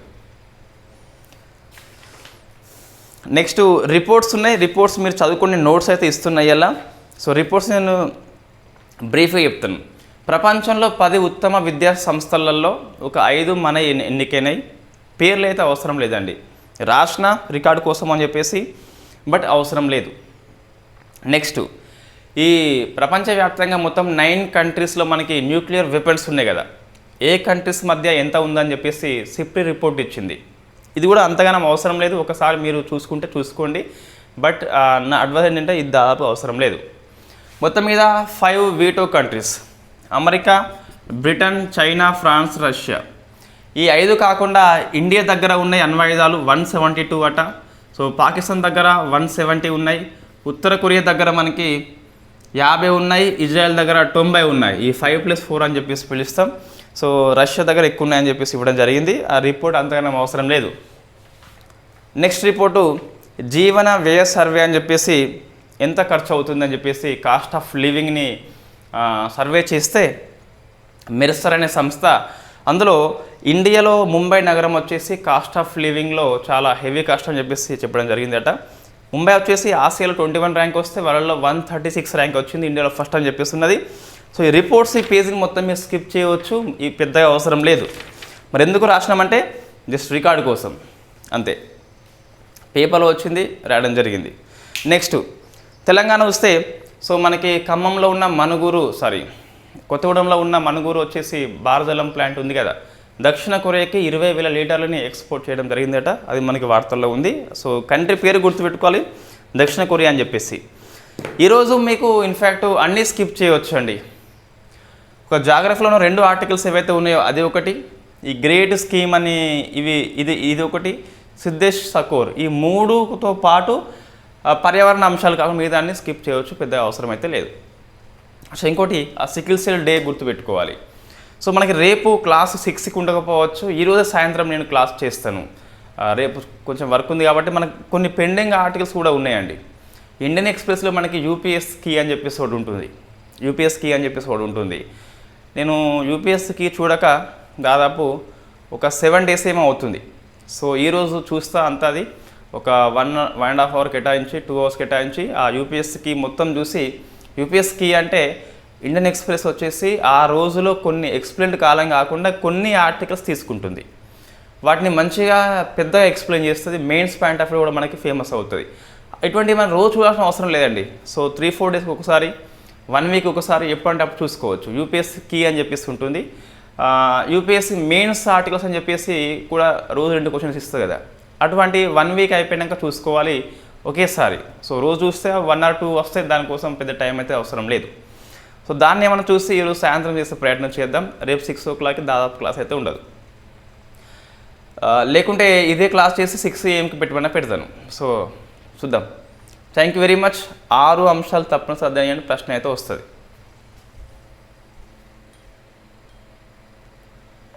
A: నెక్స్ట్ రిపోర్ట్స్ ఉన్నాయి. రిపోర్ట్స్ మీరు చదువుకునే నోట్స్ అయితే ఇస్తున్నాయి అలా. సో రిపోర్ట్స్ నేను బ్రీఫ్గా చెప్తాను. ప్రపంచంలో 10 ఉత్తమ విద్యా సంస్థలలో ఒక 5 మన ఎన్నికైనాయి. పేర్లు అయితే అవసరం లేదండి, రాసిన రికార్డు కోసం అని చెప్పేసి, బట్ అవసరం లేదు. నెక్స్ట్ ఈ ప్రపంచవ్యాప్తంగా మొత్తం 9 కంట్రీస్లో మనకి న్యూక్లియర్ వెపన్స్ ఉన్నాయి కదా. ఏ కంట్రీస్ మధ్య ఎంత ఉందని చెప్పేసి సిప్రి రిపోర్ట్ ఇచ్చింది. ఇది కూడా అంతగానం అవసరం లేదు, ఒకసారి మీరు చూసుకుంటే చూసుకోండి. బట్ నా అడ్వైజ్ ఏంటంటే ఇది దాదాపు అవసరం లేదు. మొత్తం మీద 5 veto countries America, Britain, China, France, Russia. ఈ 5 కాకుండా ఇండియా దగ్గర ఉన్నాయి అణ్వాయుధాలు 172 అట. సో పాకిస్తాన్ దగ్గర 170 ఉన్నాయి. ఉత్తర కొరియా దగ్గర మనకి 50 ఉన్నాయి. ఇజ్రాయెల్ దగ్గర 90 ఉన్నాయి. ఈ 5+4 అని చెప్పేసి పిలుస్తాం. సో రష్యా దగ్గర ఎక్కువ ఉన్నాయని చెప్పేసి ఇవ్వడం జరిగింది. ఆ రిపోర్ట్ అంతగానం అవసరం లేదు. నెక్స్ట్ రిపోర్టు జీవన వ్యయ సర్వే అని చెప్పేసి ఎంత ఖర్చు అవుతుందని చెప్పేసి కాస్ట్ ఆఫ్ లివింగ్ని సర్వే చేస్తే మెర్సర్ అనే సంస్థ అందులో ఇండియాలో ముంబై నగరం వచ్చేసి కాస్ట్ ఆఫ్ లివింగ్లో చాలా హెవీ కాస్ట్ అని చెప్పేసి చెప్పడం జరిగిందట. ముంబై వచ్చేసి ఆసియాలో 21 ర్యాంక్ వస్తే వాళ్ళలో 136 ర్యాంక్ వచ్చింది, ఇండియాలో ఫస్ట్ అని చెప్పేసి ఉన్నది. సో ఈ రిపోర్ట్స్ ఈ పేజీని మొత్తం మీరు స్కిప్ చేయవచ్చు, ఈ పెద్దగా అవసరం లేదు. మరి ఎందుకు రాసినామంటే జస్ట్ రికార్డు కోసం అంతే. పేపర్లో వచ్చింది, రాయడం జరిగింది. నెక్స్ట్ తెలంగాణ వస్తే సో మనకి ఖమ్మంలో ఉన్న కొత్తగూడెంలో ఉన్న మనుగూరు వచ్చేసి భారజలం ప్లాంట్ ఉంది కదా, దక్షిణ కొరియాకి 20,000 లీటర్లని ఎక్స్పోర్ట్ చేయడం జరిగిందట. అది మనకి వార్తల్లో ఉంది. సో కంట్రీ పేరు గుర్తుపెట్టుకోవాలి, దక్షిణ కొరియా అని చెప్పేసి. ఈరోజు మీకు ఇన్ఫ్యాక్ట్ అన్నీ స్కిప్ చేయవచ్చు అండి. ఒక జాగ్రఫీలోనూ 2 ఆర్టికల్స్ ఏవైతే ఉన్నాయో అది ఒకటి, ఈ గ్రేట్ స్కీమ్ అని ఇది ఒకటి, సిద్ధేష్ సకోర్, ఈ 3తో పాటు పర్యావరణ అంశాలు కాకుండా మీద అన్ని స్కిప్ చేయవచ్చు, పెద్ద అవసరం అయితే లేదు. సో ఇంకోటి ఆ సికిల్ సెల్ డే గుర్తుపెట్టుకోవాలి. సో మనకి రేపు క్లాస్ 6కి ఉండకపోవచ్చు, ఈరోజు సాయంత్రం నేను క్లాస్ చేస్తాను. రేపు కొంచెం వర్క్ ఉంది కాబట్టి మనకు కొన్ని పెండింగ్ ఆర్టికల్స్ కూడా ఉన్నాయండి. ఇండియన్ ఎక్స్ప్రెస్లో మనకి యూపీఎస్ కీ అని చెప్పేసి ఒకటి ఉంటుంది. యూపీఎస్ కీ అని చెప్పేసి ఒకటి ఉంటుంది. నేను యూపీఎస్ కీ చూడక దాదాపు ఒక 7 days ఏమో అవుతుంది. సో ఈరోజు చూస్తా అంతా అది ఒక 1.5 hour కేటాయించి 2 hours కేటాయించి ఆ యూపీఎస్ కీ మొత్తం చూసి, యూపీఎస్ కీ అంటే ఇండియన్ ఎక్స్ప్రెస్ వచ్చేసి ఆ రోజులో కొన్ని ఎక్స్ప్లెయిన్డ్ కాలం కాకుండా కొన్ని ఆర్టికల్స్ తీసుకుంటుంది, వాటిని మంచిగా పెద్దగా ఎక్స్ప్లెయిన్ చేస్తుంది. మెయిన్స్ పాయింట్ ఆఫ్ వ్యూ కూడా మనకి ఫేమస్ అవుతుంది. ఇటువంటివి మనం రోజు చూడాల్సిన అవసరం లేదండి. సో 3-4 days ఒకసారి, 1 week ఒకసారి ఎప్పుడంటే అప్పుడు చూసుకోవచ్చు. యూపీఎస్ కీ అని చెప్పేసి ఉంటుంది. యూపీఎస్సీ మెయిన్స్ ఆర్టికల్స్ అని చెప్పేసి కూడా రోజు 2 questions ఇస్తుంది కదా, అటువంటి 1 week అయిపోయాక చూసుకోవాలి ఒకేసారి. సో రోజు చూస్తే 1 or 2 వస్తే దానికోసం పెద్ద టైం అయితే అవసరం లేదు. సో దాన్ని ఏమైనా చూసి ఈరోజు సాయంత్రం చేసే ప్రయత్నం చేద్దాం. రేపు 6 o'clockకి దాదాపు క్లాస్ అయితే ఉండదు. లేకుంటే ఇదే క్లాస్ చేసి 6 AM పెట్టమన్నా పెడతాను. సో చూద్దాం. Thank you very much. 6 అంశాలు తప్పనిసరి అధ్యయనం ప్రశ్న అయితే వస్తుంది.